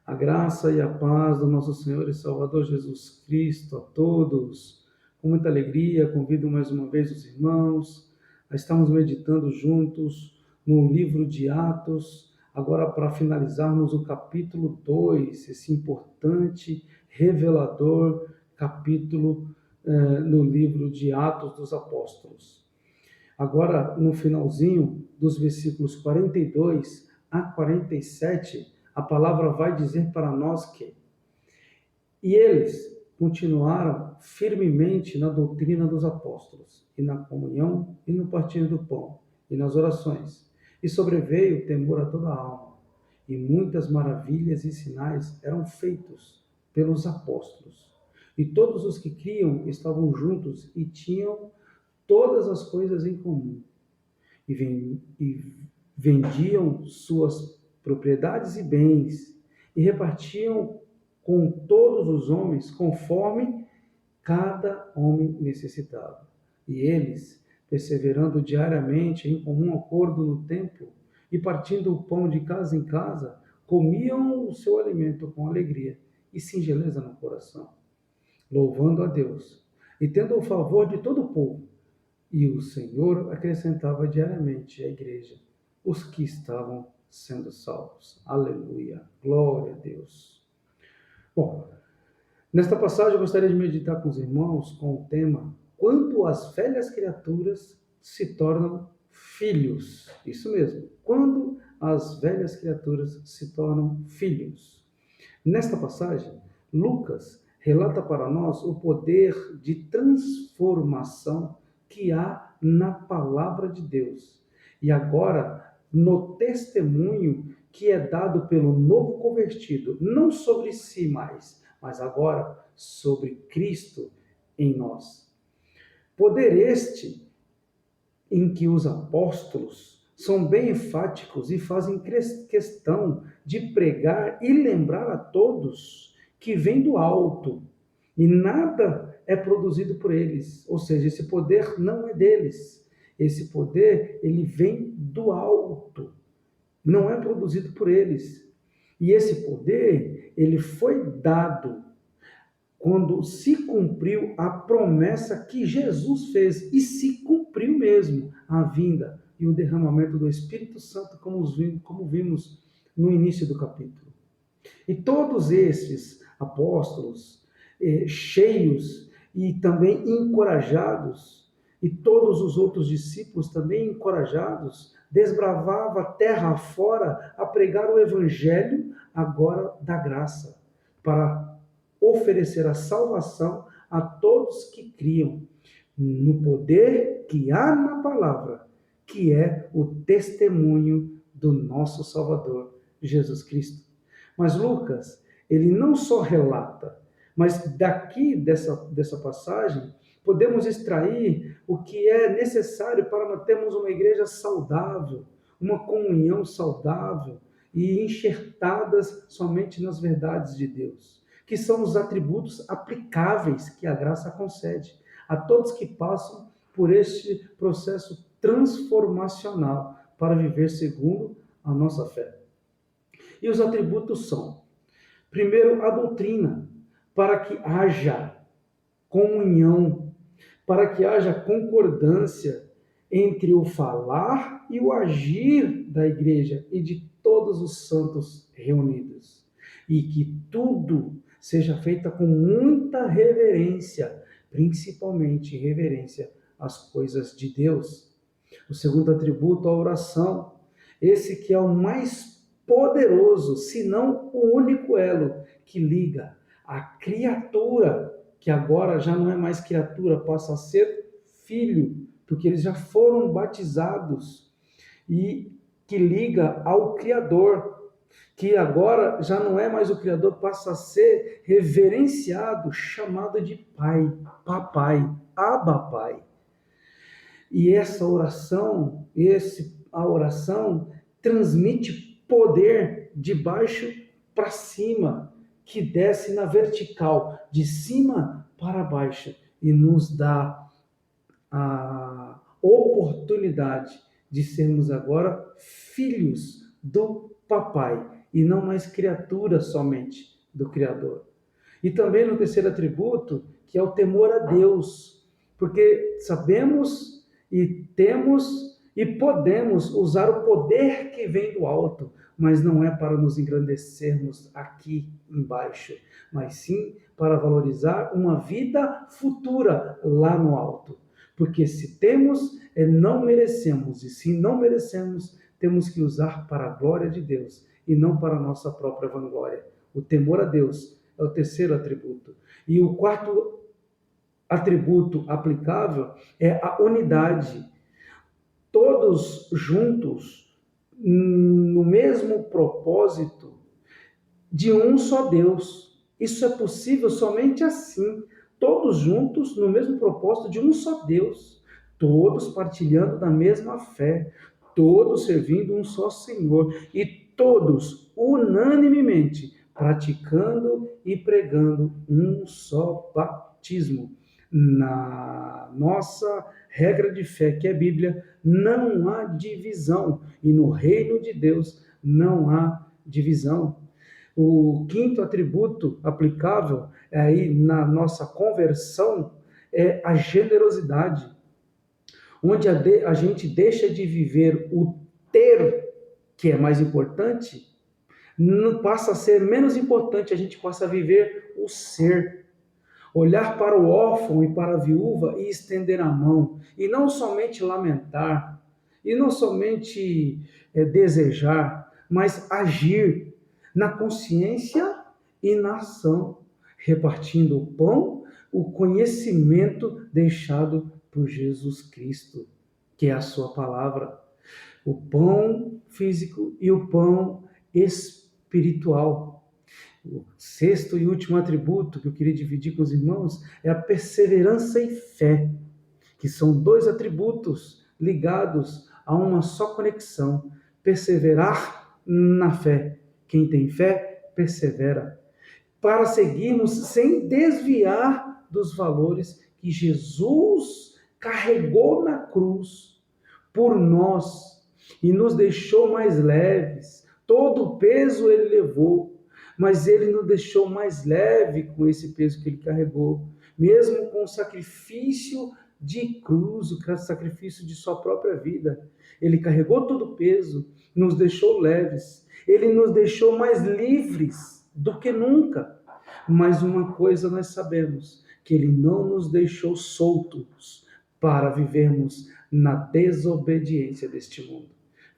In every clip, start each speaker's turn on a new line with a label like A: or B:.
A: A graça e a paz do nosso Senhor e Salvador Jesus Cristo a todos. Com muita alegria, convido mais uma vez os irmãos a estarmos meditando juntos no livro de Atos, agora para finalizarmos o capítulo 2, esse importante, revelador capítulo no livro de Atos dos Apóstolos. Agora, no finalzinho dos versículos 42 a 47, a palavra vai dizer para nós que e eles continuaram firmemente na doutrina dos apóstolos, e na comunhão, e no partir do pão, e nas orações. E sobreveio o temor a toda a alma, e muitas maravilhas e sinais eram feitos pelos apóstolos. E todos os que criam estavam juntos e tinham todas as coisas em comum. E vendiam suas propriedades e bens, e repartiam com todos os homens, conforme cada homem necessitava. E eles, perseverando diariamente em comum acordo no templo, e partindo o pão de casa em casa, comiam o seu alimento com alegria e singeleza no coração, louvando a Deus, e tendo o favor de todo o povo. E o Senhor acrescentava diariamente à igreja os que estavam sendo salvos. Aleluia, glória a Deus. Bom, nesta passagem eu gostaria de meditar com os irmãos com o tema quando as velhas criaturas se tornam filhos. Isso mesmo, quando as velhas criaturas se tornam filhos. Nesta passagem, Lucas relata para nós o poder de transformação que há na palavra de Deus. E agora, no testemunho que é dado pelo novo convertido, não sobre si mais, mas agora sobre Cristo em nós. Poder este em que os apóstolos são bem enfáticos e fazem questão de pregar e lembrar a todos que vem do alto e nada é produzido por eles, ou seja, esse poder não é deles. Esse poder, ele vem do alto, não é produzido por eles. E esse poder, ele foi dado quando se cumpriu a promessa que Jesus fez, e se cumpriu mesmo a vinda e o derramamento do Espírito Santo, como vimos no início do capítulo. E todos esses apóstolos, cheios e também encorajados, e todos os outros discípulos também encorajados, desbravava terra afora a pregar o evangelho agora da graça, para oferecer a salvação a todos que criam no poder que há na palavra, que é o testemunho do nosso Salvador, Jesus Cristo. Mas Lucas, ele não só relata, mas daqui dessa passagem, podemos extrair o que é necessário para mantermos uma igreja saudável, uma comunhão saudável e enxertadas somente nas verdades de Deus, que são os atributos aplicáveis que a graça concede a todos que passam por este processo transformacional para viver segundo a nossa fé. E os atributos são, primeiro, a doutrina, para que haja comunhão, para que haja concordância entre o falar e o agir da igreja e de todos os santos reunidos. E que tudo seja feito com muita reverência, principalmente reverência às coisas de Deus. O segundo atributo, a oração. Esse que é o mais poderoso, se não o único elo que liga a criatura, que agora já não é mais criatura, passa a ser filho, porque eles já foram batizados, e que liga ao Criador, que agora já não é mais o Criador, passa a ser reverenciado, chamado de Pai, Papai, Abba Pai. E essa oração, a oração transmite poder de baixo para cima, que desce na vertical, de cima para baixo, e nos dá a oportunidade de sermos agora filhos do Papai, e não mais criatura somente do Criador. E também no terceiro atributo, que é o temor a Deus, porque sabemos e temos e podemos usar o poder que vem do alto, mas não é para nos engrandecermos aqui embaixo, mas sim para valorizar uma vida futura lá no alto. Porque se temos, não merecemos, e se não merecemos, temos que usar para a glória de Deus e não para a nossa própria vanglória. O temor a Deus é o terceiro atributo. E o quarto atributo aplicável é a unidade. Todos juntos, no mesmo propósito de um só Deus. Isso é possível somente assim. Todos juntos, no mesmo propósito de um só Deus. Todos partilhando da mesma fé. Todos servindo um só Senhor. E todos, unanimemente, praticando e pregando um só batismo. Na nossa regra de fé, que é a Bíblia, não há divisão. E no reino de Deus não há divisão. O quinto atributo aplicável aí na nossa conversão é a generosidade, onde a gente deixa de viver o ter, que é mais importante, passa a ser menos importante, a gente passa a viver o ser. Olhar para o órfão e para a viúva e estender a mão, e não somente lamentar, e não somente desejar, mas agir na consciência e na ação, repartindo o pão, o conhecimento deixado por Jesus Cristo, que é a sua palavra, o pão físico e o pão espiritual. O sexto e último atributo que eu queria dividir com os irmãos é a perseverança e fé, que são dois atributos ligados a uma só conexão. Perseverar na fé. Quem tem fé, persevera. Para seguirmos sem desviar dos valores que Jesus carregou na cruz por nós e nos deixou mais leves. Todo o peso ele levou, mas ele nos deixou mais leve com esse peso que ele carregou, mesmo com o sacrifício de cruz, o sacrifício de sua própria vida. Ele carregou todo o peso, nos deixou leves, ele nos deixou mais livres do que nunca. Mas uma coisa nós sabemos, que ele não nos deixou soltos para vivermos na desobediência deste mundo.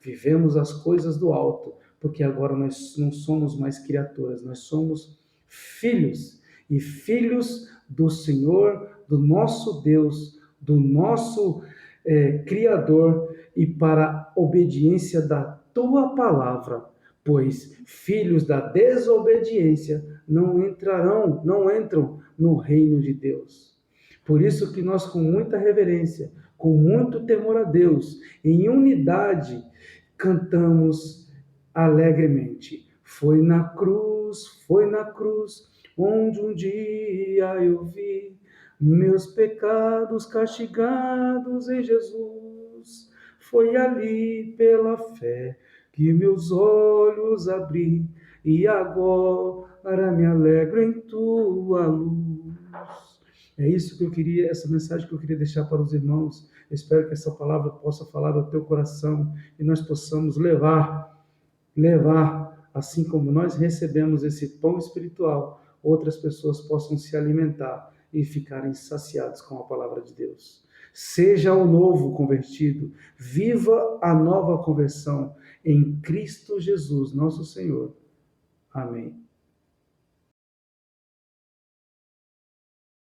A: Vivemos as coisas do alto, porque agora nós não somos mais criaturas, nós somos filhos, e filhos do Senhor, do nosso Deus, do nosso Criador, e para a obediência da tua palavra, pois filhos da desobediência não entram no reino de Deus. Por isso que nós, com muita reverência, com muito temor a Deus, em unidade, cantamos alegremente. Foi na cruz, onde um dia eu vi meus pecados castigados em Jesus. Foi ali pela fé que meus olhos abri, e agora me alegro em tua luz. É isso que eu queria, essa mensagem que eu queria deixar para os irmãos. Eu espero que essa palavra possa falar ao teu coração e nós possamos levar, assim como nós recebemos esse pão espiritual, outras pessoas possam se alimentar e ficarem saciados com a palavra de Deus. Seja o novo convertido, viva a nova conversão em Cristo Jesus, nosso Senhor. Amém.